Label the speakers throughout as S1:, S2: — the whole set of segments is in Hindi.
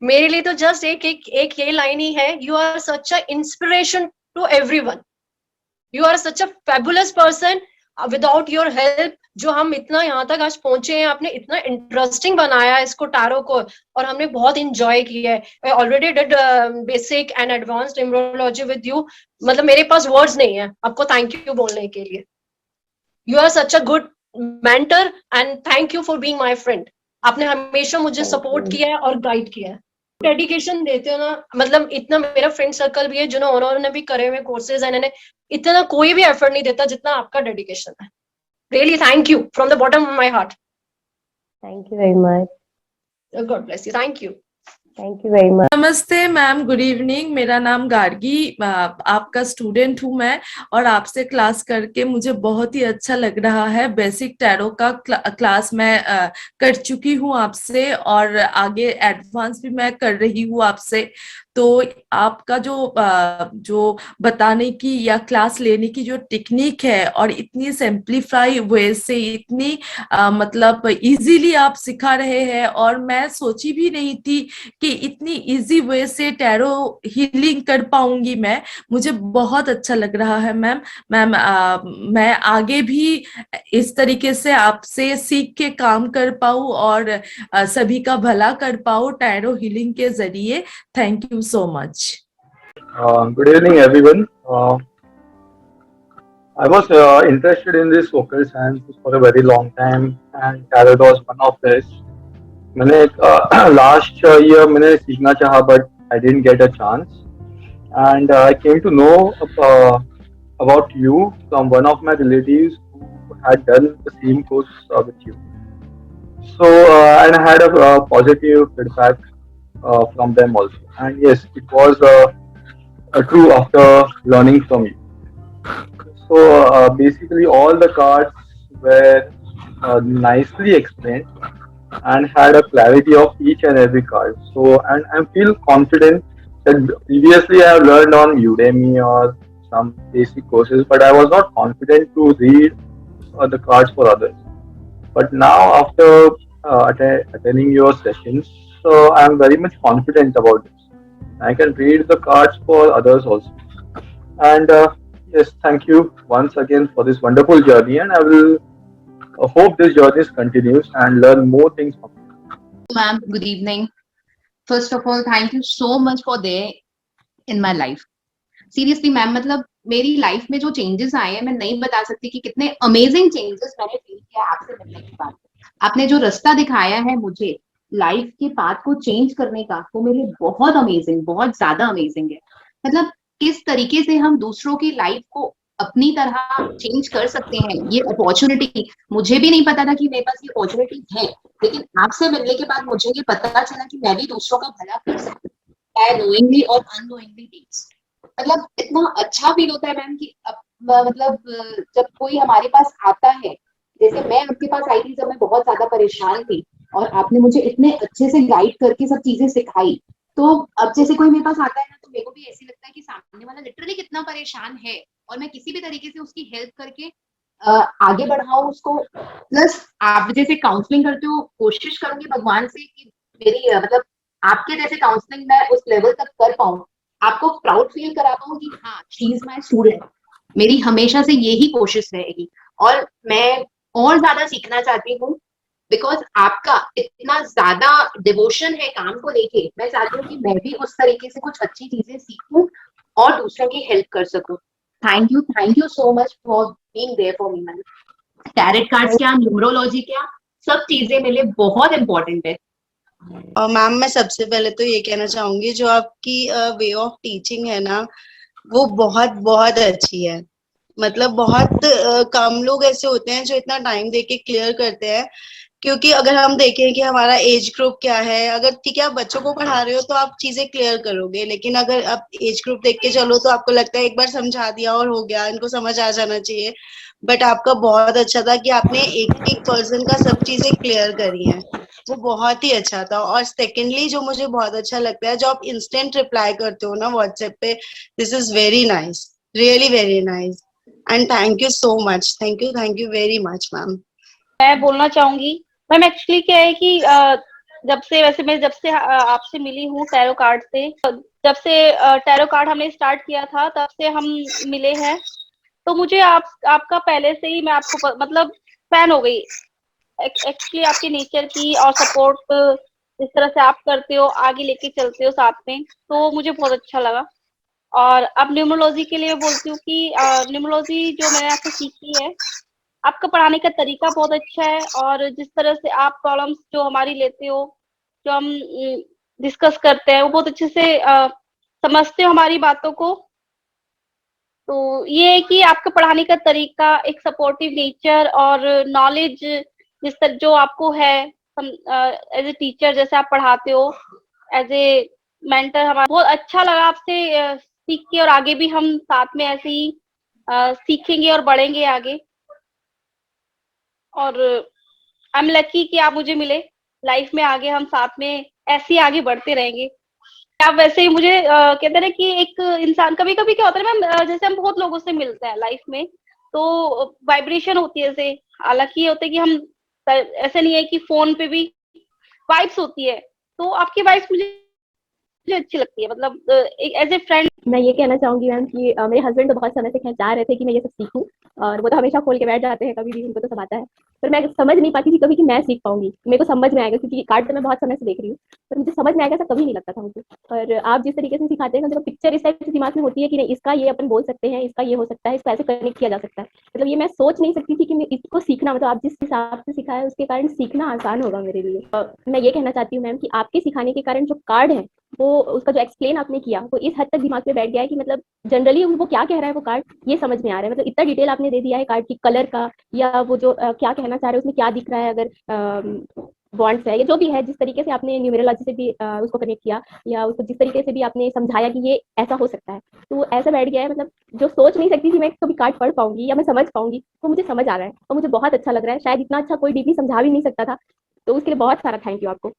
S1: मेरे लिए तो जस्ट एक ये लाइन ही है, you are such a inspiration to everyone, you are such a fabulous person, without your help जो हम इतना यहाँ तक आज पहुंचे हैं, आपने इतना इंटरेस्टिंग बनाया है इसको टारो को, और हमने बहुत इंजॉय किया है। I already did basic and advanced numerology with you, मतलब मेरे पास वर्ड्स नहीं है आपको थैंक यू बोलने के लिए। You are such a good mentor and thank you for being my friend. आपने हमेशा मुझे
S2: थैंक
S1: सपोर्ट
S2: यू।
S1: किया है और गाइड किया है। डेडिकेशन देते हो ना, मतलब इतना मेरा फ्रेंड सर्कल भी है जिन्होंने उन्होंने भी करे हुए कोर्सेज है, इन्होंने इतना कोई भी एफर्ट नहीं देता जितना आपका डेडिकेशन है। Really thank you from the bottom of my heart.
S2: Thank you very much.
S1: God bless you, thank you.
S2: Thank you very much.
S3: नमस्ते मैम, गुड इवनिंग। मेरा नाम गार्गी, आपका स्टूडेंट हूँ मैं, और आपसे क्लास करके मुझे बहुत ही अच्छा लग रहा है। बेसिक टैरो का क्लास मैं कर चुकी हूँ आपसे, और आगे एडवांस भी मैं कर रही हूँ आपसे। तो आपका जो बताने की या क्लास लेने की जो टेक्निक है, और इतनी सिंप्लीफाई वे से, इतनी मतलब इजीली आप सिखा रहे हैं, और मैं सोची भी नहीं थी कि इतनी इजी वे से टैरो हीलिंग कर पाऊंगी मैं। मुझे बहुत अच्छा लग रहा है मैम। मैं आगे भी इस तरीके से आपसे सीख के काम कर पाऊं, और सभी का भला कर पाऊं टैरो हीलिंग के जरिए। Thank you so much.
S4: Good evening, everyone. I was interested in this vocal science for a very long time, and tarot was one of this. मैंने last year मैंने सीखना चाहा, but I didn't get a chance. And I came to know about you from one of my relatives who had done the same course with you. So and I had a positive feedback from them also. And yes, it was true after learning from you. So basically, all the cards were nicely explained and had a clarity of each and every card. So, and I feel confident that previously I have learned on Udemy or some basic courses, but I was not confident to read the cards for others. But now, after attending your sessions, so I am very much confident about this. I can read the cards for others also. And yes, thank you once again for this wonderful journey, and I will hope this journey continues and learn more things from you.
S5: Ma'am, good evening. First of all, thank you so much for there in my life. Seriously ma'am, मतलब मेरी लाइफ में जो चेंजेस आए हैं मैं नहीं बता सकती कि कितने अमेजिंग चेंजेस मैंने फील किया आपसे मिलने के बाद। आपने जो रास्ता दिखाया है मुझे लाइफ के पाथ को चेंज करने का, वो मेरे लिए बहुत अमेजिंग, बहुत ज्यादा अमेजिंग है। मतलब किस तरीके से हम दूसरों की लाइफ को अपनी तरह चेंज कर सकते हैं, ये अपॉर्चुनिटी मुझे भी नहीं पता था कि मेरे पास ये अपॉर्चुनिटी है, लेकिन आपसे मिलने के बाद मुझे ये पता चला कि मैं भी दूसरों का भला कर सकती हूँ, नोइंगली और अननोइंगली डीड्स। मतलब इतना अच्छा फील होता है मैम कि मतलब जब कोई हमारे पास आता है, जैसे मैं आपके पास आई थी जब मैं बहुत ज्यादा परेशान थी, और आपने मुझे इतने अच्छे से गाइड करके सब चीजें सिखाई। तो अब जैसे कोई मेरे पास आता है ना, तो मेरे को भी ऐसे लगता है कि सामने वाला लिटरली कितना परेशान है, और मैं किसी भी तरीके से उसकी हेल्प करके आगे बढ़ाऊं उसको। प्लस आप जैसे काउंसलिंग करते हो, कोशिश करूंगी भगवान से कि मेरी मतलब आपके जैसे काउंसलिंग मैं उस लेवल तक कर पाऊं, आपको प्राउड फील करा पाऊं कि हाँ शी इज माय स्टूडेंट। मेरी हमेशा से यही कोशिश रहेगी, और मैं और ज्यादा सीखना चाहती हूँ, बिकॉज आपका इतना ज्यादा डिवोशन है काम को लेके। मैं चाहती हूँ कि मैं भी उस तरीके से कुछ अच्छी चीजें सीखूं और दूसरों की हेल्प कर सकूं। Thank you so much for being there for me ma'am. Tarot cards क्या, न्यूमरोलॉजी क्या, सब चीजें मेरे लिए बहुत इंपॉर्टेंट है।
S6: और मैम, मैं सबसे पहले तो ये कहना चाहूंगी, जो आपकी वे ऑफ टीचिंग है ना, वो बहुत बहुत अच्छी है। मतलब बहुत कम लोग ऐसे होते हैं जो इतना टाइम देके क्लियर करते हैं। क्योंकि अगर हम देखें कि हमारा एज ग्रुप क्या है, अगर ठीक है आप बच्चों को पढ़ा रहे हो तो आप चीजें क्लियर करोगे, लेकिन अगर आप एज ग्रुप देख के चलो तो आपको लगता है एक बार समझा दिया और हो गया, इनको समझ आ जाना चाहिए। बट आपका बहुत अच्छा था कि आपने एक एक पर्सन का सब चीजें क्लियर करी हैं, वो बहुत ही अच्छा था। और सेकेंडली जो मुझे बहुत अच्छा लगता है, जो आप इंस्टेंट रिप्लाई करते हो ना व्हाट्सएप पे, this is very nice, really very nice, and thank you so much. Thank you very much ma'am.
S7: मैं बोलना चाहूंगी मैम, एक्चुअली क्या है कि जब से वैसे मैं जब से आपसे मिली हूँ टैरो कार्ड से, जब से टैरो कार्ड हमने स्टार्ट किया था तब से हम मिले हैं। तो मुझे आपका पहले से ही मैं आपको मतलब फैन हो गई एक्चुअली आपके नेचर की, और सपोर्ट जिस तरह से आप करते हो, आगे लेके चलते हो साथ में, तो मुझे बहुत अच्छा लगा। और अब न्यूमरोलॉजी के लिए मैं बोलती हूँ कि न्यूमरोलॉजी जो मैंने आपसे सीखी है, आपका पढ़ाने का तरीका बहुत अच्छा है, और जिस तरह से आप प्रॉब्लम्स जो हमारी लेते हो, जो हम डिस्कस करते हैं, वो बहुत अच्छे से समझते हो हमारी बातों को। तो ये है कि आपका पढ़ाने का तरीका, एक सपोर्टिव नेचर और नॉलेज जिस तरह जो आपको है एज ए टीचर, जैसे आप पढ़ाते हो, एज ए मेंटर, हमारा बहुत अच्छा लगा आपसे सीख के, और आगे भी हम साथ में ऐसे ही सीखेंगे और बढ़ेंगे आगे। और आई एम लकी कि आप मुझे मिले लाइफ में, आगे हम साथ में ऐसे ही आगे बढ़ते रहेंगे। आप वैसे ही मुझे कहते हैं ना कि एक इंसान कभी कभी क्या होता है ना मैम, जैसे हम बहुत लोगों से मिलते हैं लाइफ में, तो वाइब्रेशन होती है ऐसे, हालांकि ये होता है कि हम ऐसे नहीं है कि फोन पे भी वाइब्स होती है, तो आपकी वाइब्स मुझे अच्छी लगती है, मतलब एज ए फ्रेंड।
S2: मैं ये कहना चाहूंगी मैम कि मेरे हस्बैंड तो बहुत समय से चाह रहे थे कि मैं ये सब सीखूं, और वो तो हमेशा खोल के बैठ जाते हैं, कभी भी उनको तो सब आता है, पर मैं समझ नहीं पाती थी कभी कि मैं सीख पाऊंगी, मेरे को समझ में आएगा, क्योंकि कार्ड तो मैं बहुत समय से देख रही हूँ, पर मुझे समझ में आएगा ऐसा कभी नहीं लगता था मुझे। और आप जिस तरीके से सिखाते हैं, जब पिक्चर इस टाइप से दिमाग में होती है कि नहीं, इसका ये अपन बोल सकते हैं, इसका ये हो सकता है, इसको ऐसे कनेक्ट किया जा सकता है, मतलब ये मैं सोच नहीं सकती थी कि मैं इसको सीखना, मतलब आप जिस हिसाब से सिखाया उसके कारण सीखना आसान होगा मेरे लिए। मैं ये कहना चाहती हूँ मैम कि आपके सिखाने के कारण जो कार्ड है, वो उसका जो एक्सप्लेन आपने किया, वो इस हद तक दिमाग में बैठ गया है कि मतलब जनरली वो क्या कह रहा है वो कार्ड, ये समझ में आ रहा है, मतलब इतना डिटेल आपने दे दिया है कार्ड की कलर का, या वो जो क्या कहना चाह रहे हैं उसमें क्या दिख रहा है, अगर बॉन्ड्स है या जो भी है, जिस तरीके से आपने न्यूमेरोलॉजी से भी उसको कनेक्ट किया, या उसको जिस तरीके से भी आपने समझाया कि ये ऐसा हो सकता है, तो ऐसा बैठ गया है, मतलब जो सोच नहीं सकती थी मैं कभी कार्ड पढ़ पाऊंगी या मैं समझ पाऊंगी, वो मुझे समझ आ रहा है, और मुझे बहुत अच्छा लग रहा है, शायद इतना अच्छा कोई डीपली समझा भी नहीं सकता था, तो उसके लिए बहुत सारा थैंक यू आपको।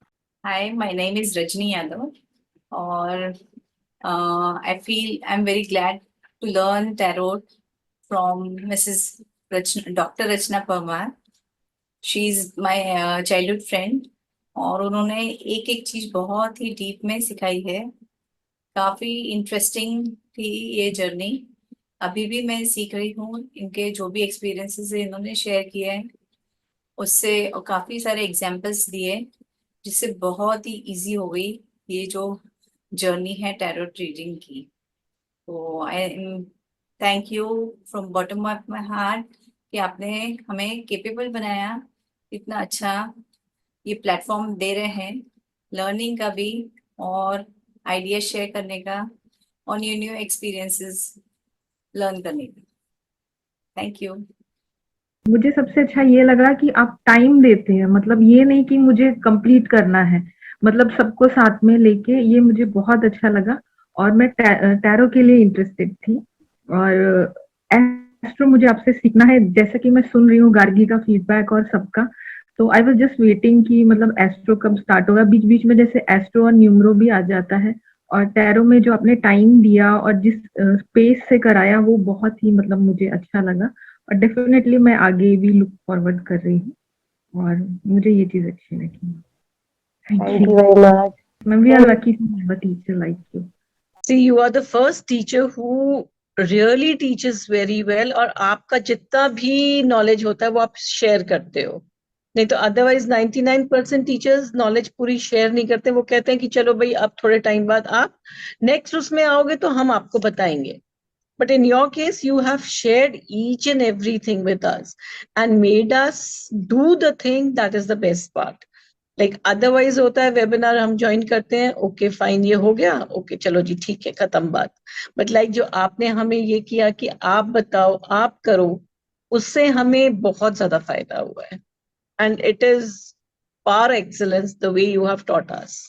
S8: Hi, my name is Rajni Yadav, or I feel I'm very glad to learn tarot from Mrs. Dr. Rachna Parmar. She's my childhood friend, और उन्होंने एक एक चीज बहुत ही डीप में सिखाई है। काफी इंटरेस्टिंग थी ये जर्नी। अभी भी मैं सीख रही हूँ, इनके जो भी एक्सपीरियंसेस है इन्होंने शेयर किए हैं उससे, और काफी सारे एग्जाम्पल्स दिए, जिससे बहुत ही इजी हो गई ये जो जर्नी है टैरो रीडिंग की। तो आई thank you from bottom of my heart कि आपने हमें केपेबल बनाया, इतना अच्छा ये प्लेटफॉर्म दे रहे हैं लर्निंग का भी, और आइडिया शेयर करने का, और न्यू न्यू एक्सपीरियंसेस लर्न करने का। Thank you.
S9: मुझे सबसे अच्छा ये लगा कि आप टाइम देते हैं, मतलब ये नहीं कि मुझे कंप्लीट करना है, मतलब सबको साथ में लेके, ये मुझे बहुत अच्छा लगा, और मैं टैरो के लिए इंटरेस्टेड थी, और एस्ट्रो मुझे आपसे सीखना है, जैसा कि मैं सुन रही हूँ गार्गी का फीडबैक और सबका, तो आई वाज जस्ट वेटिंग कि मतलब एस्ट्रो कब स्टार्ट होगा। बीच बीच में जैसे एस्ट्रो और न्यूमरो भी आ जाता है, और टैरो में जो आपने टाइम दिया और जिस स्पेस से कराया, वो बहुत ही मतलब मुझे अच्छा लगा, और डेफिनेटली मैं आगे भी लुक फॉरवर्ड कर रही हूँ, और मुझे ये चीज अच्छी लगी।
S2: Thank you very much
S9: ma'am, we are lucky to have a teacher like you.
S10: See, you are the first teacher who really teaches very well, और आपका जितना भी नॉलेज होता है वो आप शेयर करते हो, नहीं तो अदरवाइज 99% टीचर्स नॉलेज पूरी शेयर नहीं करते, वो कहते हैं कि चलो भाई अब थोड़े टाइम बाद आप नेक्स्ट उसमें आओगे तो हम आपको बताएंगे। But in your case, you have shared each and everything with us and made us do the thing that is the best part. Like otherwise होता है वेबिनार हम ज्वाइन करते हैं, ओके फाइन ये हो गया, ओके चलो जी ठीक है खत्म बात, बट लाइक जो आपने हमें ये किया कि आप बताओ आप करो, उससे हमें बहुत ज्यादा फायदा हुआ है, and it is par excellence the way you have taught us.